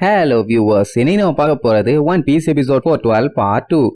Hello viewers, இன்னைக்கு நம்ம பார்க்க போறது One Piece episode 412 part 2.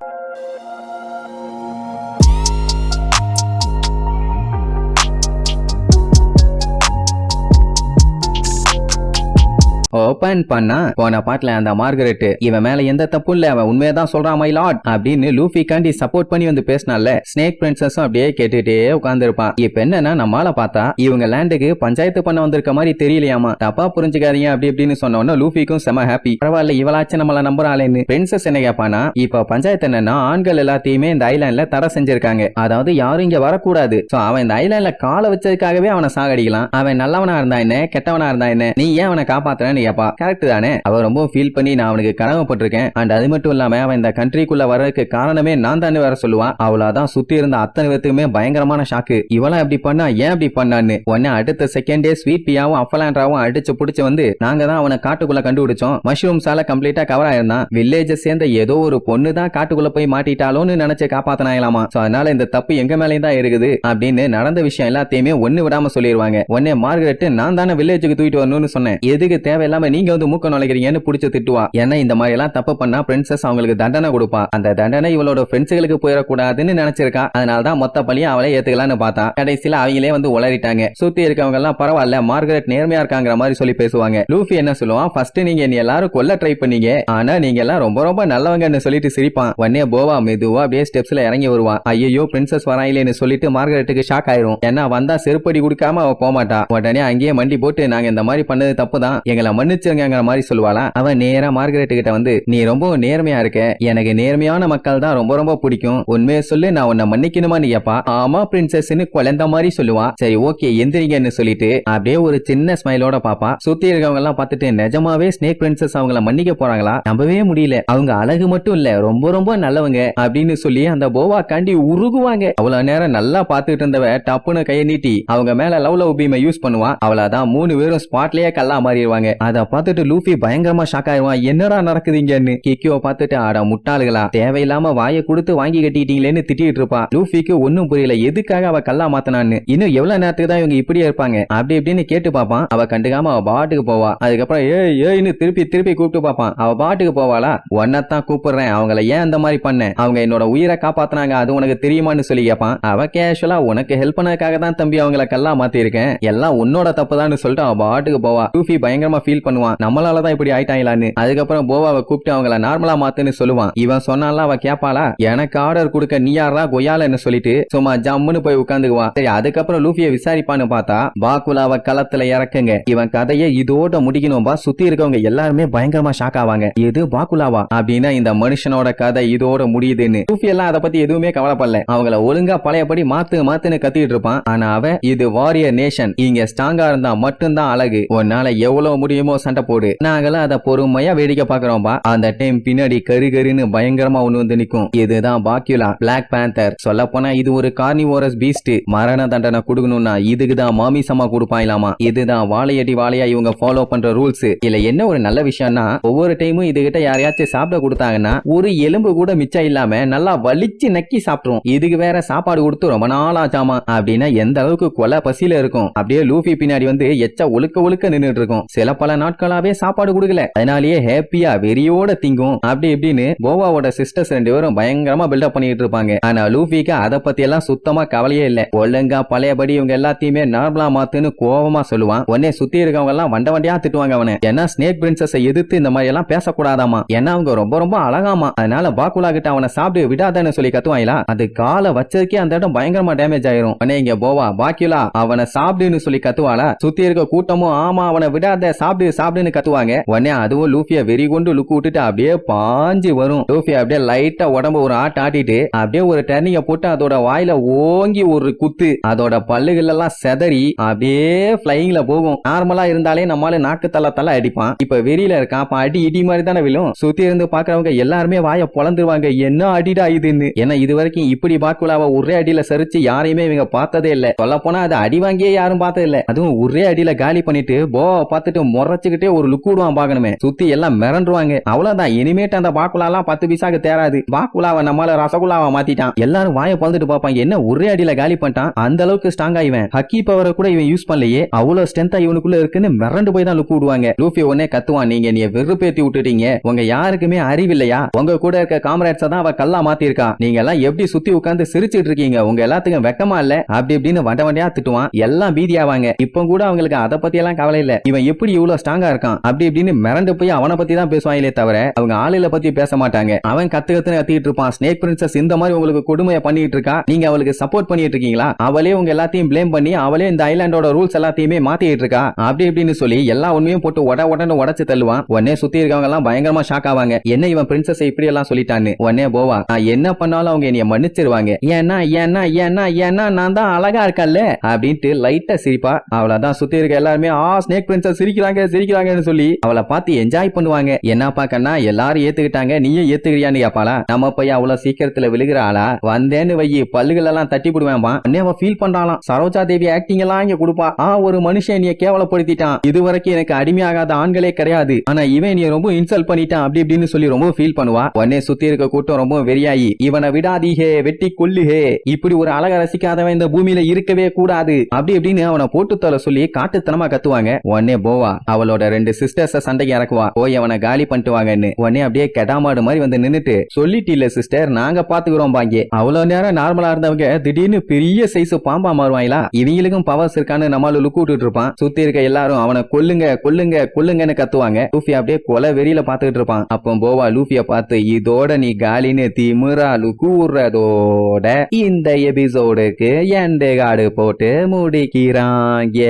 Open பண்ணா போன பாட்டுல அந்த மார்கரெட் இவன் மேல எந்த தப்பு இல்ல, அவன் உண்மையதான் சொல்றான் மை லார்ட் அப்படின்னு லூஃபி காண்டி சப்போர்ட் பண்ணி வந்து பேசினால ஸ்னேக் பிரின்சஸும் அப்படியே கேட்டுட்டே உட்கார்ந்துருப்பான். இப்ப என்னன்னா நம்மால பார்த்தா இவங்க லேண்டுக்கு பஞ்சாயத்து பண்ண வந்திருக்க மாதிரி தெரியலையாமா, தப்பா புரிஞ்சுக்காதீங்க அப்படி இப்படின்னு சொன்னோன்னா லூஃபிக்கும் செம ஹாப்பி. பரவாயில்ல இவளாச்சும் நம்மள நம்புறாளேன்னு. பிரின்சஸ் என்ன கேட்பானா, இப்ப பஞ்சாயத்து என்னன்னா ஆண்கள் எல்லாத்தையுமே இந்த ஐலாண்ட்ல தடை செஞ்சிருக்காங்க, அதாவது யாரும் இங்க வரக்கூடாது. சோ அவன் இந்த ஐலாண்ட்ல காலை வச்சதுக்காகவே அவனை சாகடிக்கலாம். அவன் நல்லவனா இருந்தா என்ன கெட்டவனா இருந்தா என்ன, நீ ஏன் அவனை காப்பாத்துறன்னு கேப்பா. கரெக்ட் தானே, அவ ரொம்ப ஃபீல் பண்ணி நான் அவனுக்கு கடமைப்பட்டிருக்கேன் அண்ட் அது மட்டும் இல்லாம அவன் இந்த கண்ட்ரிக்குள்ள வரதுக்கு காரணமே நான் தான் வேற சொல்லுவான். அவளாதான் சுத்தி இருந்த அத்தனை பேத்துக்குமே பயங்கரமான ஷாக்கு. இவளா இப்படி பண்ணா ஏன் இப்படி பண்ணான்னு உடனே அடுத்த செகண்டே ஸ்வீட் பியாவும் அஃபலாண்டாவும் அடிச்சு புடிச்சு வந்து நாங்க தான் அவனை காட்டுக்குள்ள கண்டுபிடிச்சோம், மஷ்ரூம்ஸால கம்ப்ளீட்டா கவர் ஆயிருந்தான், வில்லேஜ் சேர்ந்த ஏதோ ஒரு பொண்ணு தான் காட்டுக்குள்ள போய் மாட்டிட்டாலோன்னு நினைச்சு காப்பாத்தினாங்களாமா. சோ அதனால இந்த தப்பு எங்க மேலேயும் தான் இருக்குது அப்படின்னு நடந்த விஷயம் எல்லாத்தையுமே ஒண்ணு விடாம சொல்லிடுவாங்க. உடனே மார்கரெட் நான் தானே வில்லேஜுக்கு தூக்கிட்டு வரணும்னு சொன்னேன், எதுக்கு தேவையில்லாம நீங்க வந்து மூக்க நுழைக்கிறீங்கன்னு புடிச்சு திட்டுவா. ஏன்னா இந்த மாதிரி எல்லாம் தப்பு பண்ணா பிரின்சஸ் அவங்களுக்கு தண்டனை கொடுப்பா, அந்த தண்டனை இவளோட ஃப்ரெண்ட்ஸ்களுக்கு போயிடக்கூடாதுன்னு நினைச்சிருக்கா. அதனாலதான் மொத்த பழியும் அவளை ஏத்துக்கலாம்னு பார்த்தா கடைசியில அவங்களே வந்து உளறிட்டாங்க. சுத்தி இருக்கவங்க எல்லாம் பரவாயில்ல மார்கரெட் நேர்மையா இருக்காங்கிற மாதிரி சொல்லி பேசுவாங்க. லூஃபி என்ன சொல்லுவான், ஃபர்ஸ்ட் நீங்க என்ன எல்லாரும் கொல்ல ட்ரை பண்ணீங்க, ஆனா நீங்க எல்லாம் ரொம்ப ரொம்ப நல்லவங்கன்னு சொல்லிட்டு சிரிப்பான். உடனே போவா மெதுவா அப்படியே ஸ்டெப்ஸ்ல இறங்கி வருவான். ஐயோ பிரின்சஸ் வராயிலேன்னு சொல்லிட்டு மார்கரெட்டுக்கு ஷாக் ஆயிரும். ஏன்னா வந்தா செருப்படி கொடுக்காம அவ போமாட்டா. உடனே அங்கேயே மண்டி போட்டு நாங்க இந்த மாதிரி பண்ணது தப்பு தான், எங்களை மன்னிச்சிருங்கிற மாதிரி சொல்லுவாளா. அவன் நேரா மார்கரெட் கிட்ட வந்து நீ ரொம்ப நேர்மையா இருக்க, எனக்கு நேர்மையான மக்கள் தான் ரொம்ப ரொம்ப பிடிக்கும், உண்மையை சொல்லு நான் உன்னை மன்னிக்கணுமான்னு கேப்பா. ஆமா பிரின்சஸ்ன்னு குழந்த மாதிரி சொல்லுவான். சரி ஓகே எந்திரிங்கன்னு சொல்லிட்டு அப்படியே ஒரு சின்ன ஸ்மைலோட பாப்பா. சுத்தி இருக்கவங்க எல்லாம் பார்த்துட்டு நிஜமாவே ஸ்னேக் பிரின்சஸ் அவங்கள மன்னிக்க போறாங்களா, நம்பவே முடியல, அவங்க அழகு மட்டும் இல்ல ரொம்ப ரொம்ப நல்லவங்க அப்படின்னு சொல்லி அந்த போவா காண்டி உருகுவாங்க. அவ்வளவு நேரம் நல்லா பாத்துட்டு இருந்தவ டப்புன்னு கையை நீட்டி அவங்க மேல லவ் பீமை யூஸ் பண்ணுவா. அவளதான் 3 பேரும் ஸ்பாட்லயே கல்லா மாறிடுவாங்க. அதை பார்த்துட்டு லூஃபி பயங்கரமா ஷாக் ஆயிடுவான், என்னடா நடக்குதுங்கன்னு. கிக்கியோ பார்த்துட்டு ஆடா முட்டாளுகளா தேவையில்லாம வாயை கொடுத்து வாங்கி கட்டிட்டீங்களேன்னு திட்டிட்டு இருப்பா. லூஃபிக்கு ஒன்னும் புரியல எதுக்காக அவ கல்லா மாத்தனான்னு. இன்னும் எவ்வளவு நேரத்துக்கு தான் இவங்க இப்படியே இருப்பாங்க அப்படி இப்படின்னு கேட்டு பாப்பான். அவ கண்டுக்காம அவ பாட்டுக்கு போவா. அதுக்கப்புறம் ஏன்னு திருப்பி திருப்பி கூப்பிட்டு பாப்பான். அவ பாட்டுக்கு போவாளா, ஒன்னத்தான் கூப்பிடுறேன், அவங்கள ஏன் அந்த மாதிரி பண்ண, அவங்க என்னோட உயிரை காப்பாத்தினாங்க அது உனக்கு தெரியுமான்னு சொல்லி கேப்பான். அவ கேஷுவலா உனக்கு ஹெல்ப் பண்ணதுக்காக தான் தம்பி அவங்கள கல்லா மாத்தி இருக்கேன், எல்லாம் உன்னோட தப்புதான்னு சொல்லிட்டு அவ பாட்டுக்கு போவா. லூஃபி பயங்கரமா ஃபீல் பண்ணுவான், நம்மளாலதான் இப்படி ஆயிட்டாங்களான்னு. அதுக்கப்புறம் போவாவை கூப்பிட்டு அவங்கள நார்மலா மாத்துன்னு சொல்லுவான். இவன் சொன்னால அவ கேப்பாளா, எனக்கு ஆர்டர் கொடுக்க நீ யாரா கொய்யாலன்னு சொல்லிட்டு சும்மா ஜம்முன்னு போய் உட்காந்துக்குவான். சரி அதுக்கப்புறம் லூஃபியை விசாரிப்பான்னு பார்த்தா பாக்குலாவ களத்துல இறக்குங்க, இவன் கதையை இதோட முடிக்கணும்பா. சுத்தி இருக்கவங்க எல்லாருமே பயங்கரமா ஷாக் ஆவாங்க, இது பாக்குலாவா அப்படின்னா இந்த மனுஷனோட கதை இதோட முடியுதுன்னு. லூஃபி எல்லாம் அதை பத்தி எதுவுமே கவலைப்படல, அவங்கள ஒழுங்கா பழையபடி மாத்துன்னு கத்திட்டு இருப்பான். ஆனா அவ இது வாரியர் நேஷன், இங்க ஸ்ட்ராங்கா இருந்தா மட்டும்தான் அழகு, உன்னால எவ்வளவு முடியுமோ சண்டை போடு, நாங்களாம் அதை பொறுமையா வேடிக்கை பாக்குறோம்பா. அந்த டைம் பின்னாடி கருன்னு பயங்கரமா ஒண்ணு வந்து நிக்கும். இதுதான் பாக்யூலா பிளாக் பேந்தர். சொல்ல போனா இது ஒரு கார்னிவோரஸ் பீஸ்ட், மரண தண்டனை கொடுக்கணும்னா இதுக்குதான் மாமிசமா கொடுப்பாங்களாமா. இதுதான் வாழையடி வாழையா இவங்க ஃபாலோ பண்ற ரூல்ஸ். இல்ல என்ன ஒரு நல்ல விஷயம்னா ஒவ்வொரு டைமும் இதுகிட்ட யாரையாச்சும் சாப்பிட கொடுத்தாங்கன்னா ஒரு எலும்பு கூட மிச்சம் இல்லாம நல்லா வலிச்சு நக்கி சாப்பிட்டுரும். இதுக்கு வேற சாப்பாடு கொடுத்து ரொம்ப நாள் ஆச்சாமா அப்படின்னா எந்த அளவுக்கு கொலை பசியில இருக்கும். அப்படியே லூஃபி பின்னாடி வந்து எச்ச ஒழுக்க நின்றுட்டு இருக்கும். சில பல நாட்களாவே சாப்பாடு கொடுக்கல, அதனாலேயே ஹேப்பியா வெறியோட திங்கும். அப்படி இப்படின்னு போவாவோட சிஸ்டர்ஸ் 2 பேரும் பயங்கரமா பில்டப் பண்ணிட்டு இருப்பாங்க. ஆனா லூஃபிக்கு அதை பத்தி எல்லாம் சுத்தமா கவலையே இல்ல. ஒழுங்கா பழையபடி இவங்க எல்லாத்தையுமே நார்மலா மாத்துன்னு கோவமா சொல்லுவான். உடனே சுத்தி இருக்கவங்க எல்லாம் வண்டியா திட்டுவாங்க அவனை. ஏன்னா ஸ்னேக் பிரின்சஸை எதிர்த்து இந்த மாதிரி எல்லாம் பேசக்கூடாதாமா, ஏன்னா அவங்க ரொம்ப ரொம்ப அழகாமா, அதனால பாக்குலா கிட்ட அவனை சாப்பிட்டு விடாதன்னு சொல்லி கத்துவாங்களா. அது காலை வச்சதுக்கே அந்த இடம் பயங்கரமா டேமேஜ் ஆயிரும். உடனே இங்க போவா பாக்கியுலா அவனை சாப்பிடுன்னு சொல்லி கத்துவாளா. சுத்தி இருக்க கூட்டமும் ஆமா அவனை விடாத சாப்பிடுன்னு கத்துவாங்க. உடனே அதுவும் லூஃபிய வெறி கொண்டு லுக்கு விட்டுட்டு அப்படியே பாஞ்சு வரும். லூஃபி அப்படியே லைட்டா உடம்பு ஒரு ஆட்டிட்டு அப்படியே ஒரு டர்னிங்க போட்டு அதோட வாயில ஓங்கி ஒரு குத்து, அதோட பல்லுகள் எல்லாம் செதறி அப்படியே பிளைங்ல போகும். நார்மலா இருந்தாலே நம்மளால நாக்கு தள்ள அடிப்பான், இப்ப வெறியில இருக்கான், அப்ப அடி இடி மாதிரி தானே விழும். சுத்தி இருந்து பாக்குறவங்க எல்லாருமே வாய பொளந்துருவாங்க, என்ன அடிடா இதுன்னு. ஏன்னா இது வரைக்கும் இப்படி பாக்குலாவ ஒரே அடியில சரிச்சு யாரையுமே இவங்க பார்த்ததே இல்ல. சொல்ல போனா அது அடி வாங்கியே யாரும் பார்த்தது இல்ல. அதுவும் ஒரே அடியில காலி பண்ணிட்டு போவா பார்த்துட்டு முற முறைச்சுக்கிட்டே ஒரு லுக் விடுவான் பாக்கணுமே, சுத்தி எல்லாம் மிரண்டுருவாங்க. அவ்வளவுதான், இனிமேட்டு அந்த பாக்குலா எல்லாம் 10 பைசாக்கு தேராது. பாக்குலாவை நம்மால ரசகுல்லாவை மாத்திட்டான். எல்லாரும் வாயை பழுந்துட்டு பாப்பாங்க, என்ன ஒரே அடியில காலி பண்ணிட்டான், அந்த அளவுக்கு ஸ்ட்ராங்கா இவன். ஹக்கி பவரை கூட இவன் யூஸ் பண்ணலையே, அவ்வளவு ஸ்ட்ரென்த்தா இவனுக்குள்ள இருக்குன்னு மிரண்டு போய் தான் லுக் விடுவாங்க. லூஃபி உடனே கத்துவான், நீங்க நீ வெறுப்பேத்தி விட்டுட்டீங்க, உங்க யாருக்குமே அறிவில்லையா, உங்க கூட இருக்க காமரேட்ஸ தான் அவ கல்லா மாத்திருக்கா, நீங்க எல்லாம் எப்படி சுத்தி உட்கார்ந்து சிரிச்சிட்டு இருக்கீங்க, உங்க எல்லாத்துக்கும் வெக்கமா இல்ல, அப்படி இப்படின்னு வண்ட வண்டியா திட்டுவான். எல்லாம் பீதியாவாங்க. இப்ப கூட அவங்களுக்கு அதை பத்தி எல்லாம் கவலை இல்ல, இவன் எப்படி இவ்வளவு ஸ்ட்ராங்கா இருக்கான் அப்படி இப்படின்னு மிரண்டு போய் அவனை பத்தி தான் பேசுவாங்களே தவிர அவங்க ஆளுல பத்தி பேச மாட்டாங்க. அவன் கத்து கத்துன்னு கத்திட்டு இருப்பான், ஸ்னேக் பிரின்சஸ் இந்த மாதிரி உங்களுக்கு கொடுமையை பண்ணிட்டு இருக்கா, நீங்க அவளுக்கு சப்போர்ட் பண்ணிட்டு இருக்கீங்களா, அவளே உங்க எல்லாத்தையும் பிளேம் பண்ணி அவளே இந்த ஐலாண்டோட ரூல்ஸ் எல்லாத்தையுமே மாத்திட்டு இருக்கா, அப்படி இப்படின்னு சொல்லி எல்லா உண்மையும் போட்டு உடனே உடைச்சு தள்ளுவான். உடனே சுத்தி இருக்கவங்க எல்லாம் பயங்கரமா ஷாக் ஆவாங்க, என்ன இவன் பிரின்சஸ் இப்படி எல்லாம் சொல்லிட்டான்னு. உடனே போவா, நான் என்ன பண்ணாலும் அவங்க என்னைய மன்னிச்சிருவாங்க, ஏன்னா ஏன்னா ஏன்னா ஏன்னா நான் தான் அழகா இருக்கல்ல அப்படின்ட்டு லைட்டா சிரிப்பா. அவளதான் சுத்தி இருக்க எல்லாருமே ஸ்னேக் பிரின்சஸ் சிரிக்கிறாங்கன்னு சொல்லி அவளை பார்த்து என்ஜாய் பண்ணுவாங்க. என்னப்பா கண்ணா எல்லாரும் ஏத்துக்கிட்டாங்க, நீயும் ஏத்துக்கிறியான்னு கேப்பாளா. நம்ம போய் அவ்வளவு சீக்கிரத்துல விழுகிறாளா, வந்தேன்னு வை பல்லுகள் எல்லாம் தட்டி போடுவேன்பா. அவ ஃபீல் பண்றாளாம், சரோஜா தேவி ஆக்டிங் எல்லாம் இங்க கொடுப்பா. ஒரு மனுஷன் நீ கேவலப்படுத்திட்டான், இதுவரைக்கும் எனக்கு அடிமையாகாத ஆண்களே கிடையாது, ஆனா இவன் நீ ரொம்ப இன்சல்ட் பண்ணிட்டான் அப்படி இப்படின்னு சொல்லி ரொம்ப ஃபீல் பண்ணுவா. உடனே சுத்தி இருக்க கூட்டம் ரொம்ப வெறியாயி, இவனை விடாதீகே, வெட்டி கொல்லுகே, இப்படி ஒரு அழக ரசிக்காதவன் இந்த பூமியில இருக்கவே கூடாது அப்படி இப்படின்னு அவனை போட்டு தர சொல்லி காட்டுத்தனமா கத்துவாங்க. உடனே போவா அவளோட 2 சிஸ்டர்ஸ சண்டைக்கு இறக்குவா, போய் அவனை காலி பண்ணிட்டு வாங்கன்னு. உடனே அப்படியே கெடாமாடு மாதிரி வந்து நின்னுட்டு, சொல்லிட்டு இல்ல சிஸ்டர், நாங்க பாத்துக்கிறோம் பாங்க. அவ்வளவு நேரம் நார்மலா இருந்தவங்க திடீர்னு பெரிய சைஸ் பாம்பா மாறுவாங்களா, இவங்களுக்கும் பவர்ஸ் இருக்கான்னு நம்மளால லுக் விட்டுட்டு இருப்பான். சுத்தி இருக்க எல்லாரும் அவனை கொல்லுங்க கொல்லுங்க கொல்லுங்கன்னு கத்துவாங்க. லூஃபி அப்படியே கொலை வெறியில பாத்துக்கிட்டு இருப்பான். அப்போ போவா லூஃபிய பார்த்து, இதோட நீ காலின்னு திமிரா லுக் விடுறதோட இந்த எபிசோடுக்கு எண்டு கார்டு போட்டு முடிக்கிறாங்க.